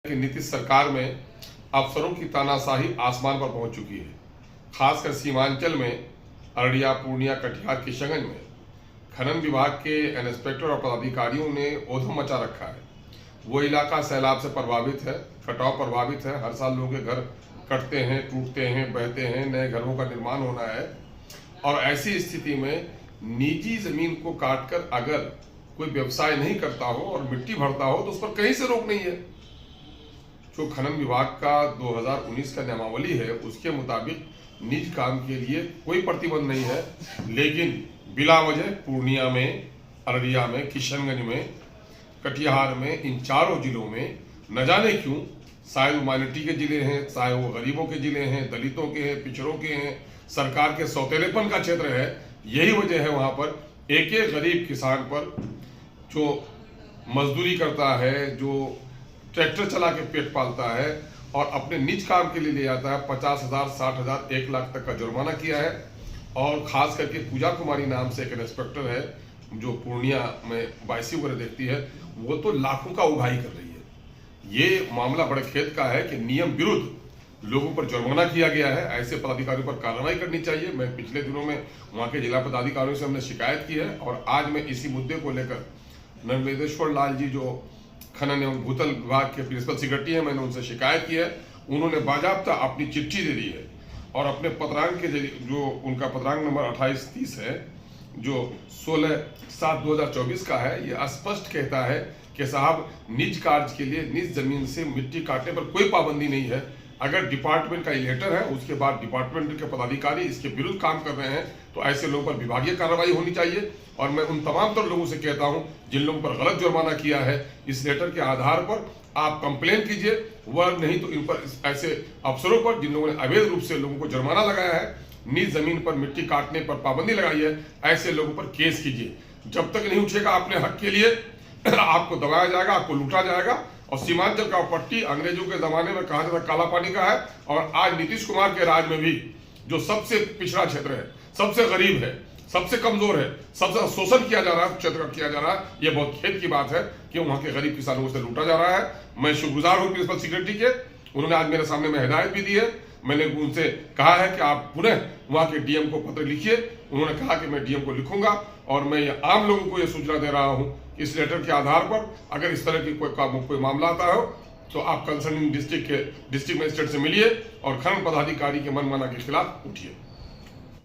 कि नीतीश सरकार में अफसरों की तानाशाही आसमान पर पहुंच चुकी है। खासकर सीमांचल में अररिया, पूर्णिया, कटिहार, किशनगंज में खनन विभाग के इंस्पेक्टर और पदाधिकारियों ने ओधम मचा रखा है। वो इलाका सैलाब से प्रभावित है, कटाव प्रभावित है। हर साल लोगों के घर कटते हैं, टूटते हैं, बहते हैं, नए घरों का निर्माण होना है। और ऐसी स्थिति में निजी जमीन को काटकर अगर कोई व्यवसाय नहीं करता हो और मिट्टी भरता हो तो उस पर कहीं से रोक नहीं है। जो खनन विभाग का 2019 का नियमावली है उसके मुताबिक निज काम के लिए कोई प्रतिबंध नहीं है, लेकिन बिला वजह पूर्णिया में, अररिया में, किशनगंज में, कटिहार में, इन चारों जिलों में न जाने क्यों, शायद माइनॉरिटी के जिले हैं, चाहे वो गरीबों के जिले हैं, दलितों के हैं, पिछड़ों के हैं, सरकार के सौतेलेपन का क्षेत्र है। यही वजह है वहां पर एक एक गरीब किसान पर जो मजदूरी करता है, जो ट्रैक्टर चला के पेट पालता है और अपने निज काम के लिए ले जाता है, 50,000, 60,000, 1 लाख तक का जुर्माना किया है। और खास करके पूजा कुमारी नाम से एक इंस्पेक्टर है जो पूर्णिया में बाइसी वगैरह देखती है, वो तो लाखों का उगाही कर रही है। ये मामला बड़े खेद का है कि नियम विरुद्ध लोगों पर जुर्माना किया गया है। ऐसे पदाधिकारियों पर कार्रवाई करनी चाहिए। मैं पिछले दिनों में वहाँ के जिला पदाधिकारियों से हमने शिकायत की है और आज मैं इसी मुद्दे को लेकर नर्मदेश्वर लाल जी जो खनन एवं भूतल विभाग के प्रिंसिपल सेक्रेटरी है, मैंने उनसे शिकायत की है। उन्होंने बाजाबता अपनी चिट्ठी दे दी है और अपने पत्रांक के जरिए, जो उनका पत्रांक नंबर 2830 है जो 16/7/2024 का है, ये स्पष्ट कहता है कि साहब निज कार्य के लिए निज जमीन से मिट्टी काटने पर कोई पाबंदी नहीं है। अगर डिपार्टमेंट का लेटर है, उसके बाद डिपार्टमेंट के पदाधिकारी इसके विरुद्ध काम कर रहे हैं तो ऐसे लोगों पर विभागीय कार्रवाई होनी चाहिए। और मैं उन तमाम तर लोगों से कहता हूं जिन लोगों पर गलत जुर्माना किया है, इस लेटर के आधार पर आप कंप्लेन कीजिए, वह नहीं तो इन पर ऐसे अफसरों पर जिन लोगों ने अवैध रूप से लोगों को जुर्माना लगाया है, निज जमीन पर मिट्टी काटने पर पाबंदी लगाई है, ऐसे लोगों पर केस कीजिए। जब तक नहीं उठेगा अपने हक के लिए आपको दबाया जाएगा, आपको लूटा जाएगा। और सीमांचल का पट्टी अंग्रेजों के जमाने में कहा जाता काला पानी का है और आज नीतीश कुमार के राज में भी जो सबसे पिछड़ा क्षेत्र है, सबसे गरीब है, सबसे कमजोर है, सबसे शोषण किया जा रहा है, क्षेत्र किया जा रहा है। यह बहुत खेद की बात है कि वहां के गरीब किसानों से लूटा जा रहा है। मैं शुक्रगुजार हूं प्रिंसिपल सेक्रेटरी के, उन्होंने आज मेरे सामने में हिदायत भी दी है। मैंने उनसे कहा है कि आप पुनः वहां के डीएम को पत्र लिखिए। उन्होंने कहा कि मैं डीएम को लिखूंगा और मैं ये आम लोगों को यह सूचना दे रहा हूं कि इस लेटर के आधार पर अगर इस तरह की कोई मामला आता हो तो आप कंसर्निंग डिस्ट्रिक्ट मजिस्ट्रेट से मिलिए और खनन पदाधिकारी के मनमाना के खिलाफ उठिए।